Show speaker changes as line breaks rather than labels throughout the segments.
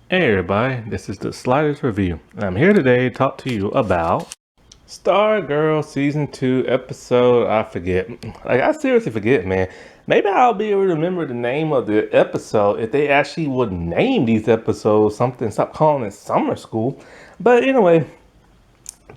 Hey everybody, this is the Sliders Review, and I'm here today to talk to you about Stargirl Season 2 episode, I forget. I seriously forget, man. Maybe I'll be able to remember the name of the episode if they actually would name these episodes something, stop calling it Summer School. But anyway,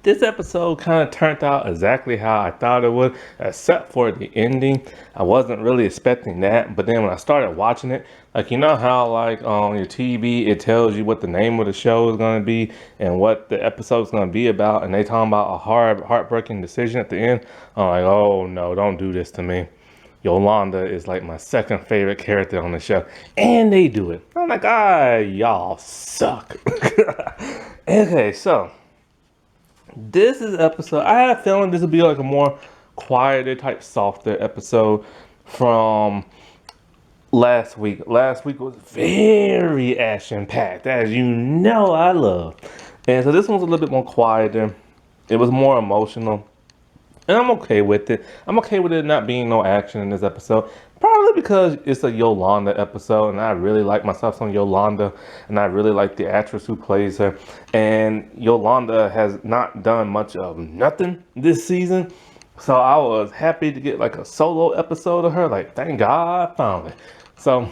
this episode kind of turned out exactly how I thought it would, except for the ending. I wasn't really expecting that, but then when I started watching it, like you know how like on your TV it tells you what the name of the show is going to be and what the episode is going to be about, and they talking about a heartbreaking decision at the end. I'm like, oh no, don't do this to me. Yolanda is like my second favorite character on the show, and they do it. I'm like, y'all suck. Okay, so. This is episode. I had a feeling this would be like a more quieter type, softer episode from last week. Last week was very action packed, as you know I love. And so this one's a little bit more quieter. It was more emotional. And I'm okay with it. I'm okay with it not being no action in this episode. Probably because it's a Yolanda episode, and I really like myself some Yolanda, and I really like the actress who plays her. And Yolanda has not done much of nothing this season, so I was happy to get like a solo episode of her. Like, thank God I found it. So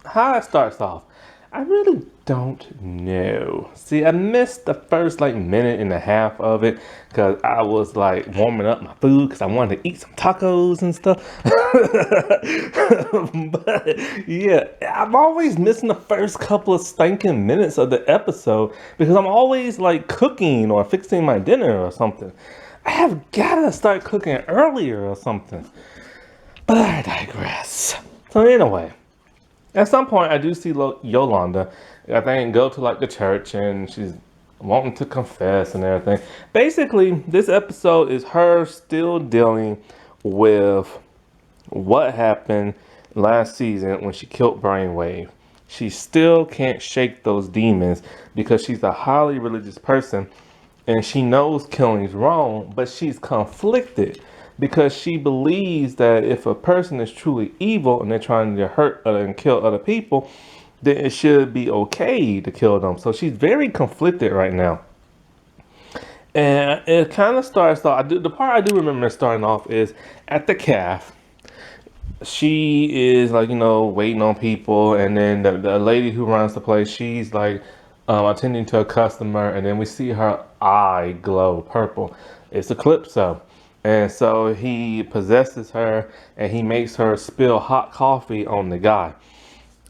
how it starts off, I really don't know. See, I missed the first like minute and a half of it because I was like warming up my food because I wanted to eat some tacos and stuff. But yeah, I'm always missing the first couple of stinking minutes of the episode because I'm always like cooking or fixing my dinner or something. I have gotta start cooking earlier or something. But I digress. So anyway. At some point, I do see Yolanda, I think, go to like the church and she's wanting to confess and everything. Basically, this episode is her still dealing with what happened last season when she killed Brainwave. She still can't shake those demons because she's a highly religious person and she knows killing is wrong, but she's conflicted because she believes that if a person is truly evil and they're trying to hurt and kill other people, then it should be okay to kill them. So she's very conflicted right now. And it kind of starts off, the part I do remember starting off is at the calf. She is like, waiting on people. And then the lady who runs the place, she's like attending to a customer. And then we see her eye glow purple. It's Eclipso. And so he possesses her and he makes her spill hot coffee on the guy.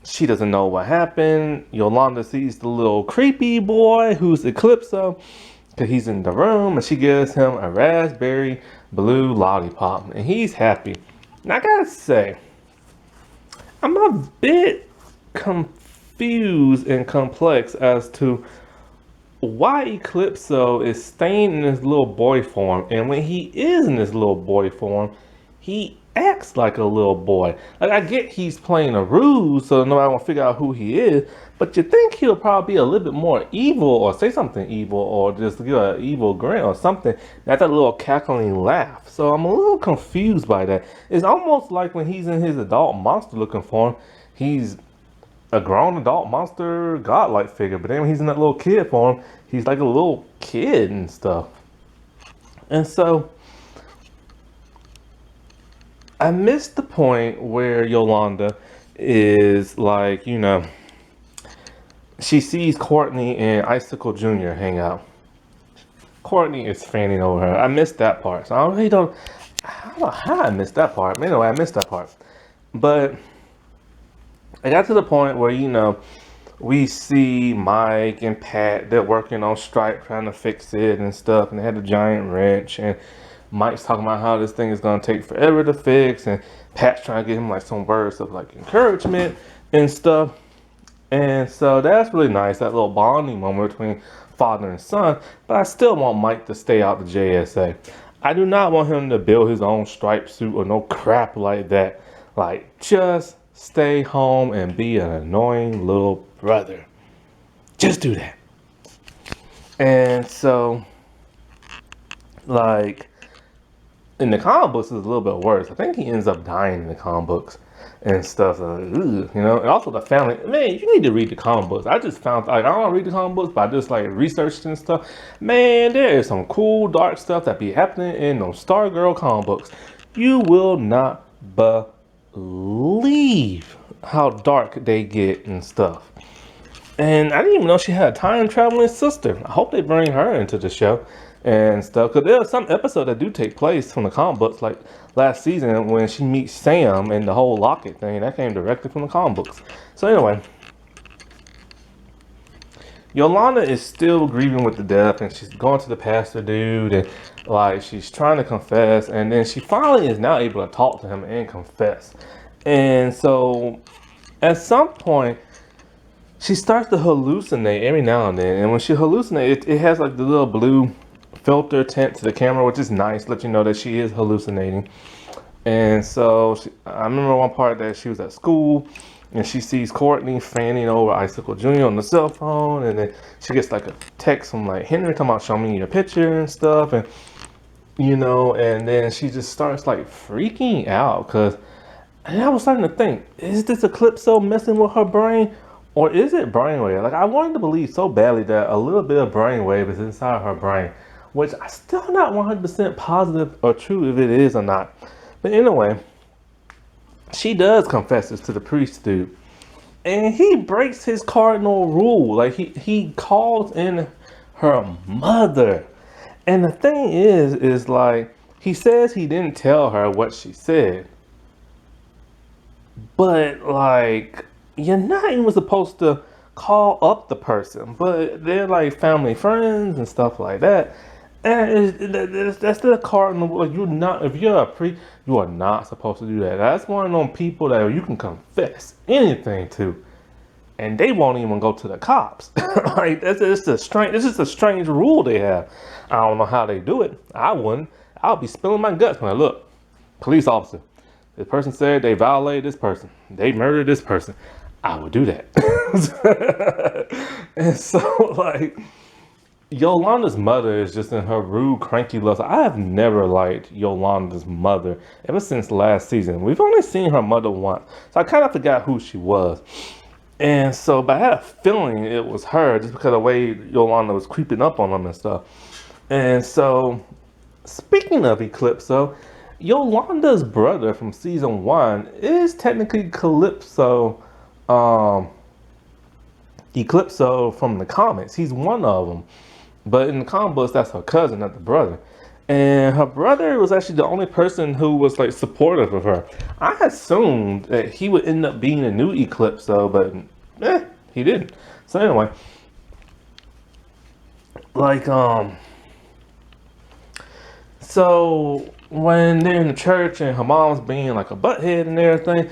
She doesn't know what happened. Yolanda sees the little creepy boy who's Eclipso because he's in the room, and she gives him a raspberry blue lollipop and he's happy. Now I gotta say, I'm a bit confused and complex as to why Eclipso is staying in his little boy form, and when he is in his little boy form, he acts like a little boy. Like, I get he's playing a ruse so nobody won't figure out who he is, but you think he'll probably be a little bit more evil or say something evil or just give an evil grin or something. That's that little cackling laugh. So I'm a little confused by that. It's almost like when he's in his adult monster looking form, he's a grown adult monster godlike figure, but then when he's in that little kid form, he's like a little kid and stuff. And so I missed the point where Yolanda is like, she sees Courtney and Icicle Jr. hang out. Courtney is fanning over her. I missed that part. So I don't know how I missed that part. Anyway, I missed that part. But I got to the point where, we see Mike and Pat, they're working on Stripe trying to fix it and stuff, and they had a giant wrench, and Mike's talking about how this thing is going to take forever to fix, and Pat's trying to give him like some words of like encouragement and stuff. And so that's really nice, that little bonding moment between father and son, but I still want Mike to stay out the JSA. I do not want him to build his own Stripe suit or no crap like that. Like, just stay home and be an annoying little brother. Just do that. And so, like, in the comic books, it's a little bit worse. I think he ends up dying in the comic books. and stuff. Ugh, you know, and also the family. Man, you need to read the comic books. I just found like I don't read the comic books, but I just like researched and stuff. Man, there is some cool dark stuff that be happening in those Stargirl comic books. You will not believe how dark they get and stuff. And I didn't even know she had a time traveling sister. I hope they bring her into the show and stuff. Because there are some episodes that do take place from the comic books, like last season when she meets Sam and the whole locket thing. That came directly from the comic books. So anyway, Yolanda is still grieving with the death, and she's going to the pastor dude, and like she's trying to confess, and then she finally is now able to talk to him and confess. And so at some point, she starts to hallucinate every now and then, and when she hallucinates, it has like the little blue filter tint to the camera, which is nice, let you know that she is hallucinating. And so I remember one part that she was at school, and she sees Courtney fanning over Icicle Jr. on the cell phone, and then she gets like a text from like Henry talking about showing me your picture and stuff, and you know, and then she just starts like freaking out because, and I was starting to think, is this Eclipso messing with her brain, or is it brainwave? Like I wanted to believe so badly that a little bit of brainwave is inside her brain, which I still not 100% positive or true if it is or not. But anyway, she does confess this to the priest dude, and he breaks his cardinal rule. Like he calls in her mother, and the thing is like he says he didn't tell her what she said, but like you're not even supposed to call up the person, but they're like family friends and stuff like that. And that's the cardinal. Like you're not, if you're a priest, you are not supposed to do that. That's one of them people that you can confess anything to, and they won't even go to the cops. Like it's a strange. This is a strange rule they have. I don't know how they do it. I wouldn't. I'll be spilling my guts when I look. Police officer, this person said they violated this person. They murdered this person. I would do that. And so like, Yolanda's mother is just in her rude, cranky love. I have never liked Yolanda's mother ever since last season. We've only seen her mother once, so I kind of forgot who she was. And so, but I had a feeling it was her just because of the way Yolanda was creeping up on them and stuff. And so, speaking of Eclipso, Yolanda's brother from season 1 is technically Eclipso from the comics. He's one of them. But in the comic books, that's her cousin, not the brother. And her brother was actually the only person who was like supportive of her. I assumed that he would end up being a new Eclipso, but he didn't. So anyway, like so when they're in the church and her mom's being like a butthead and everything,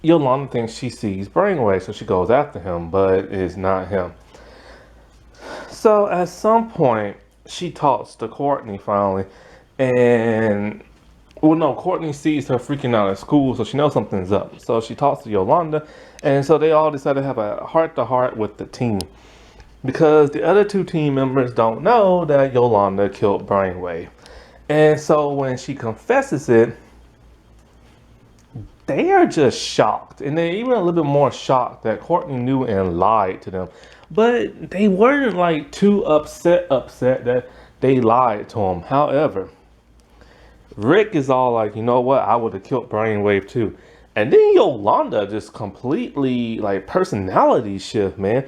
Yolanda thinks she sees brainwave, so she goes after him, but it's not him. So at some point, she talks to Courtney finally, and well, no, Courtney sees her freaking out at school, so she knows something's up. So she talks to Yolanda, and so they all decide to have a heart-to-heart with the team, because the other two team members don't know that Yolanda killed Brainwave. And so when she confesses it, they are just shocked, and they're even a little bit more shocked that Courtney knew and lied to them. But they weren't like too upset that they lied to him. However, Rick is all like, you know what, I would have killed Brainwave too. And then Yolanda just completely like personality shift, man.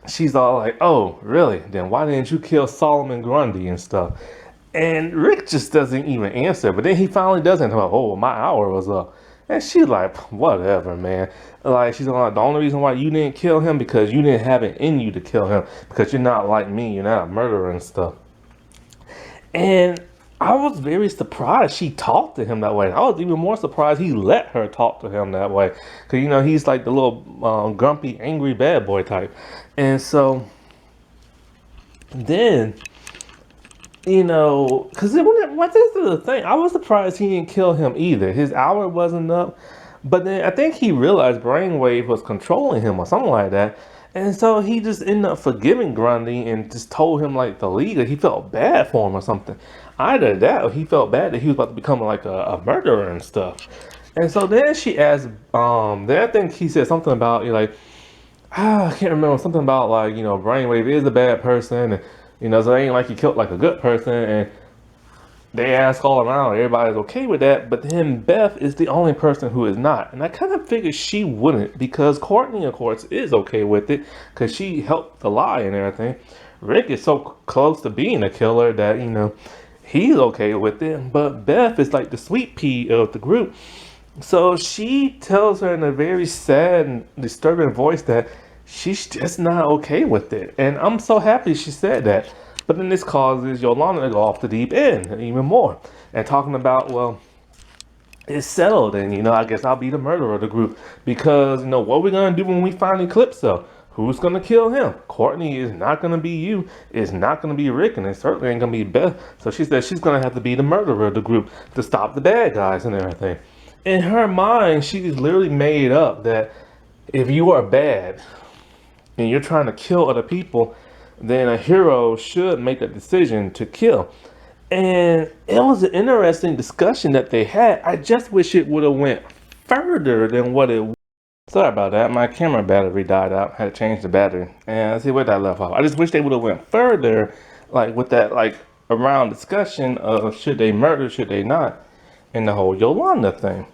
She's all like, oh, really? Then why didn't you kill Solomon Grundy and stuff? And Rick just doesn't even answer. But then he finally doesn't. Like, oh, my hour was up. And she's like, whatever, man. Like, she's like, the only reason why you didn't kill him because you didn't have it in you to kill him. Because you're not like me. You're not a murderer and stuff. And I was very surprised she talked to him that way. I was even more surprised he let her talk to him that way. Because, you know, he's like the little grumpy, angry bad boy type. And so then, you know, because what is the thing? I was surprised he didn't kill him either. His hour wasn't up. But then I think he realized Brainwave was controlling him or something like that. And so he just ended up forgiving Grundy and just told him like the leader. He felt bad for him or something. Either that or he felt bad that he was about to become like a murderer and stuff. And so then she asked, then I think he said something about, like, I can't remember, something about like, Brainwave is a bad person, and so it ain't like he killed like a good person, and they ask all around, everybody's okay with that, but then Beth is the only person who is not. And I kind of figured she wouldn't, because Courtney, of course, is okay with it, because she helped the lie and everything. Rick is so close to being a killer that, he's okay with it, but Beth is like the sweet pea of the group. So she tells her in a very sad and disturbing voice that she's just not okay with it. And I'm so happy she said that. But then this causes Yolanda to go off the deep end even more. And talking about, well, it's settled, and I guess I'll be the murderer of the group. Because, what are we gonna do when we find Eclipso? Who's gonna kill him? Courtney is not gonna be you, it's not gonna be Rick, and it certainly ain't gonna be Beth. So she said she's gonna have to be the murderer of the group to stop the bad guys and everything. In her mind, she's literally made up that if you are bad and you're trying to kill other people, then a hero should make a decision to kill. And it was an interesting discussion that they had. I just wish it would have went further than what it was. Sorry about that. My camera battery died out. Had to change the battery. And let's see where that left off. I just wish they would have went further, like with that, like around discussion of should they murder, should they not, and the whole Yolanda thing.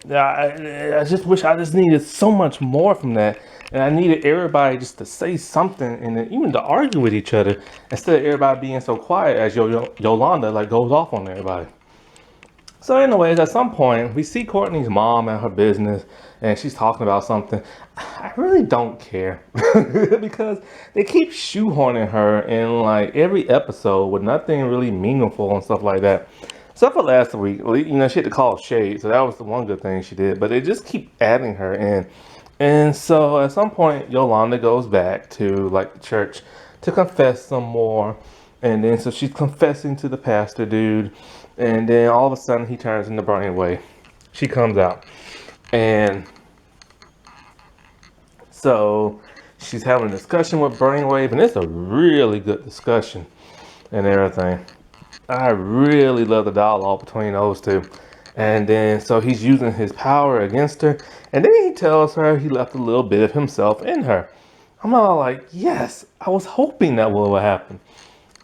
I just wish I just needed so much more from that. And I needed everybody just to say something and then even to argue with each other instead of everybody being so quiet as Yolanda like goes off on everybody. So anyways, at some point, we see Courtney's mom at her business and she's talking about something. I really don't care because they keep shoehorning her in like every episode with nothing really meaningful and stuff like that. Except for last week, she had to call shade, so that was the one good thing she did. But they just keep adding her in. And so at some point, Yolanda goes back to like the church to confess some more. And then so she's confessing to the pastor dude. And then all of a sudden he turns into Brainwave. She comes out. And so she's having a discussion with Brainwave. And it's a really good discussion and everything. I really love the dialogue between those two. And then so he's using his power against her. And then he tells her he left a little bit of himself in her. I'm all like, yes, I was hoping that would happen.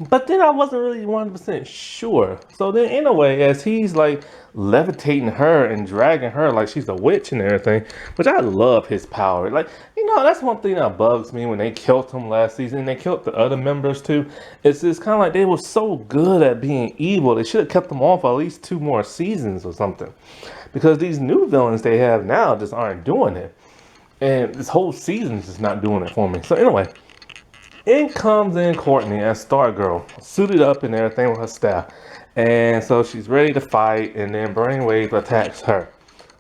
But then I wasn't really 100% sure. So then in a way, as he's like levitating her and dragging her like she's a witch and everything, which I love his power. Like, that's one thing that bugs me when they killed him last season. And they killed the other members too. It's just kind of like they were so good at being evil. They should have kept them on for at least 2 more seasons or something. Because these new villains they have now just aren't doing it. And this whole season's just not doing it for me. So anyway. In comes in Courtney as Stargirl, suited up and everything with her staff. And so she's ready to fight, and then Brainwave attacks her.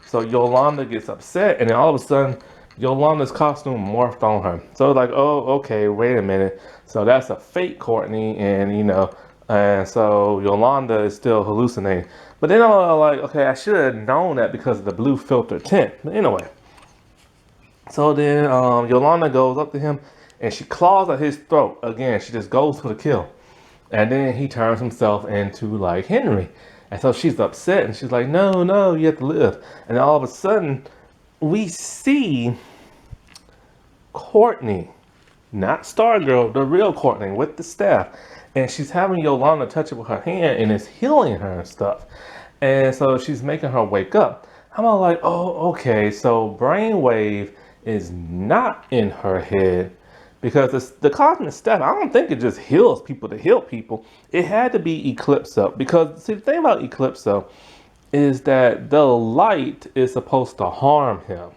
So Yolanda gets upset, and then all of a sudden, Yolanda's costume morphed on her. So it's like, oh, okay, wait a minute. So that's a fake Courtney, and and so Yolanda is still hallucinating. But then I'm like, okay, I should have known that because of the blue filter tint. But anyway. So then Yolanda goes up to him, and she claws at his throat. Again, she just goes for the kill. And then he turns himself into like Henry. And so she's upset and she's like, no, no, you have to live. And all of a sudden, we see Courtney, not Stargirl, the real Courtney with the staff. And she's having Yolanda touch it with her hand and it's healing her and stuff. And so she's making her wake up. I'm all like, oh, okay. So Brainwave is not in her head. Because the cosmic staff, I don't think it just heals people to heal people. It had to be Eclipso. Because, see, the thing about Eclipso is that the light is supposed to harm him.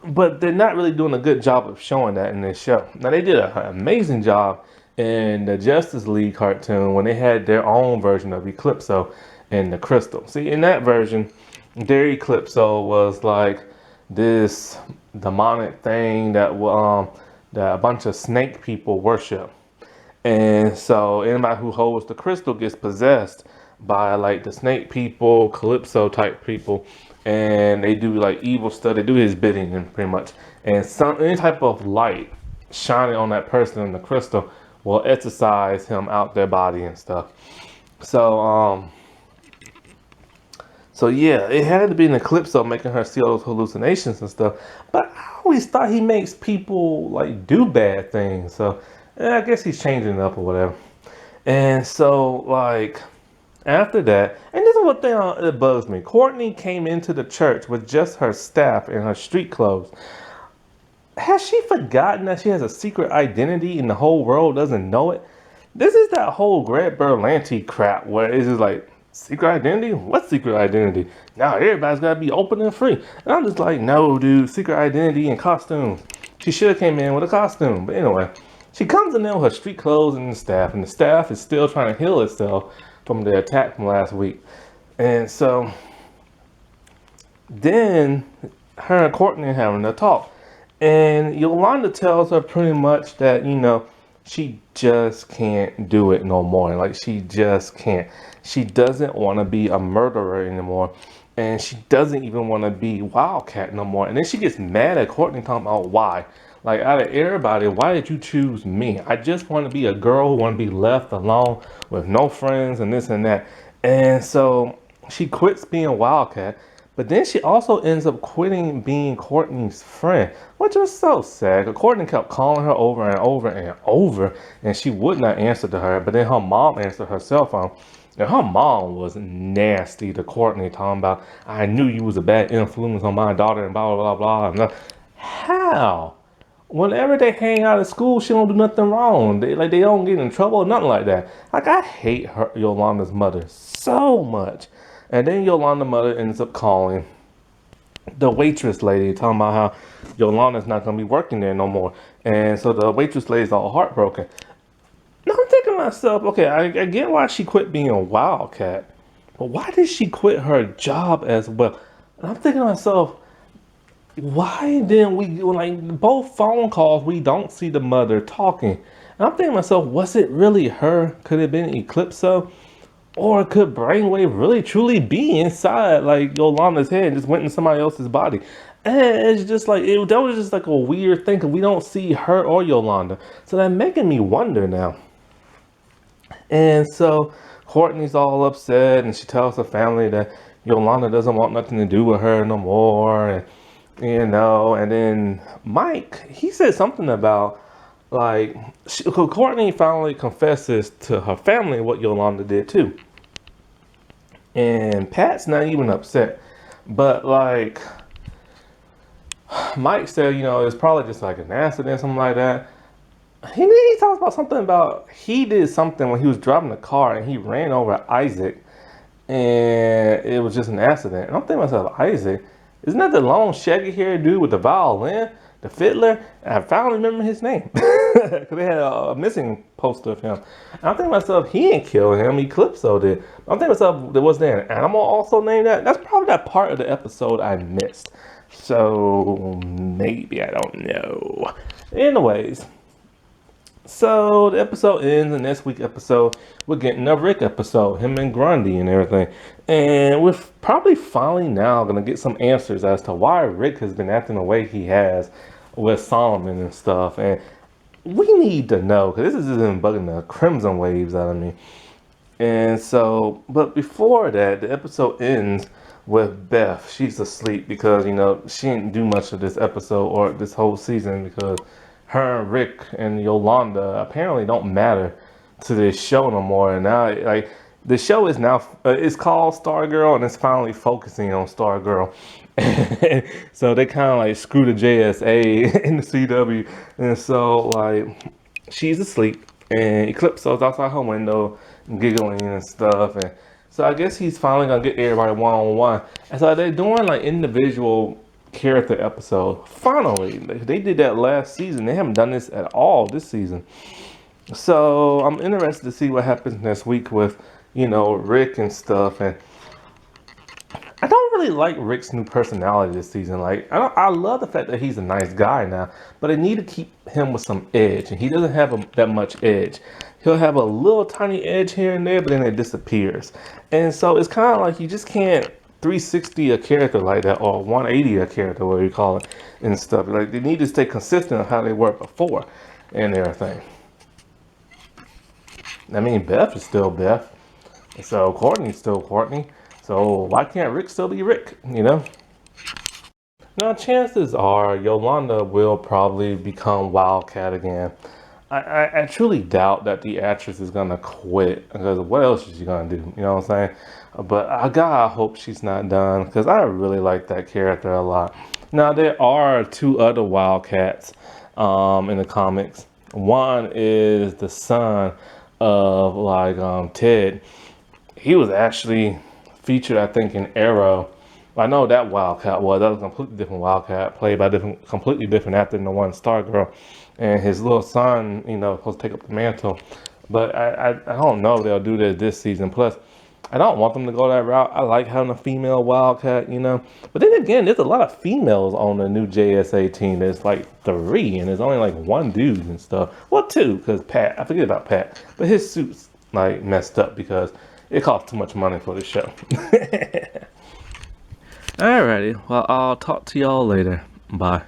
But they're not really doing a good job of showing that in this show. Now, they did an amazing job in the Justice League cartoon when they had their own version of Eclipso and the Crystal. See, in that version, their Eclipso was like this demonic thing that a bunch of snake people worship. And so anybody who holds the crystal gets possessed by like the snake people, Calypso type people, and they do like evil stuff. They do his bidding and pretty much. And any type of light shining on that person in the crystal will exorcise him out their body and stuff. So So yeah, it had to be an eclipse of making her see all those hallucinations and stuff. But I always thought he makes people like do bad things. So I guess he's changing it up or whatever. And so like after that, and this is what thing that bugs me. Courtney came into the church with just her staff and her street clothes. Has she forgotten that she has a secret identity and the whole world doesn't know it? This is that whole Greg Berlanti crap where it's just like, secret identity? What secret identity? Now everybody's gotta be open and free. And I'm just like, no, dude, secret identity and costume. She should have came in with a costume. But anyway, she comes in there with her street clothes and the staff is still trying to heal itself from the attack from last week. And so then her and Courtney are having a talk. And Yolanda tells her pretty much that, she just can't do it no more. Like, she just can't. She doesn't want to be a murderer anymore. And she doesn't even want to be Wildcat no more. And then she gets mad at Courtney talking about why. Like, out of everybody, why did you choose me? I just want to be a girl who want to be left alone with no friends and this and that. And so she quits being Wildcat. But then she also ends up quitting being Courtney's friend, which was so sad. Courtney kept calling her over and over and over, and she would not answer to her. But then her mom answered her cell phone, and her mom was nasty to Courtney, talking about, I knew you was a bad influence on my daughter and blah, blah, blah, blah. How? Whenever they hang out at school, she don't do nothing wrong. They don't get in trouble or nothing like that. Like, I hate her, Yolanda's mother so much. And then Yolanda's mother ends up calling the waitress lady, talking about how Yolanda's not going to be working there no more. And so the waitress lady's all heartbroken. Now I'm thinking to myself, okay, I get why she quit being a Wildcat, but why did she quit her job as well? And I'm thinking to myself, why didn't we, like, both phone calls, we don't see the mother talking. And I'm thinking to myself, was it really her? Could it have been Eclipso? Or could Brainwave really truly be inside like Yolanda's head and just went in somebody else's body? And it's just like, that was just like a weird thing because we don't see her or Yolanda. So that's making me wonder now. And so Courtney's all upset and she tells her family that Yolanda doesn't want nothing to do with her no more. And then Mike, he said something about like, Courtney finally confesses to her family what Yolanda did too. And Pat's not even upset. But like, Mike said, it's probably just like an accident, something like that. He talks about something about he did something when he was driving the car and he ran over Isaac. And it was just an accident. And I'm thinking to myself, Isaac, isn't that the long shaggy haired dude with the violin? The fiddler, and I finally remember his name because they had a missing poster of him. And I'm thinking to myself, he didn't kill him, Eclipso did. I'm thinking to myself, was there an animal also named that? That's probably that part of the episode I missed. So maybe, I don't know. Anyways, so the episode ends, and next week's episode, we're getting a Rick episode, him and Grundy and everything. And we're probably finally now going to get some answers as to why Rick has been acting the way he has with Solomon and stuff. And we need to know, because this is just bugging the crimson waves out of me. And so, but before that, the episode ends with Beth. She's asleep because, she didn't do much of this episode or this whole season because her and Rick and Yolanda apparently don't matter to this show no more. And now, like, the show is now, it's called Stargirl, and it's finally focusing on Stargirl. So they kind of like screw the JSA in the CW. And so, like, she's asleep, and Eclipso's outside her window giggling and stuff. And so I guess he's finally gonna get everybody one-on-one. And so they're doing like individual character episode. Finally, they did that last season. They haven't done this at all this season. So I'm interested to see what happens next week with, Rick and stuff. And I don't really like Rick's new personality this season. Like, I love the fact that he's a nice guy now, but I need to keep him with some edge, and he doesn't have that much edge. He'll have a little tiny edge here and there, but then it disappears. And so it's kind of like you just can't 360 a character like that, or 180 a character, whatever you call it, and stuff. Like, they need to stay consistent of how they were before and everything. I mean, Beth is still Beth. So Courtney's still Courtney. So why can't Rick still be Rick, you know? Now, chances are Yolanda will probably become Wildcat again. I truly doubt that the actress is gonna quit, because what else is she gonna do? You know what I'm saying? But I gotta hope she's not done, because I really like that character a lot. Now there are two other Wildcats in the comics. One is the son of Ted. He was actually featured, I think, in Arrow. I know that Wildcat was. That was a completely different Wildcat, played by completely different actor than the one Stargirl. And his little son, you know, supposed to take up the mantle. But I don't know if they'll do this season. Plus, I don't want them to go that route. I like having a female Wildcat, you know. But then again, there's a lot of females on the new JSA team. There's like 3, and there's only like 1 dude and stuff. Well, 2, because Pat, I forget about Pat. But his suit's like messed up because it costs too much money for the show. Alrighty, well, I'll talk to y'all later. Bye.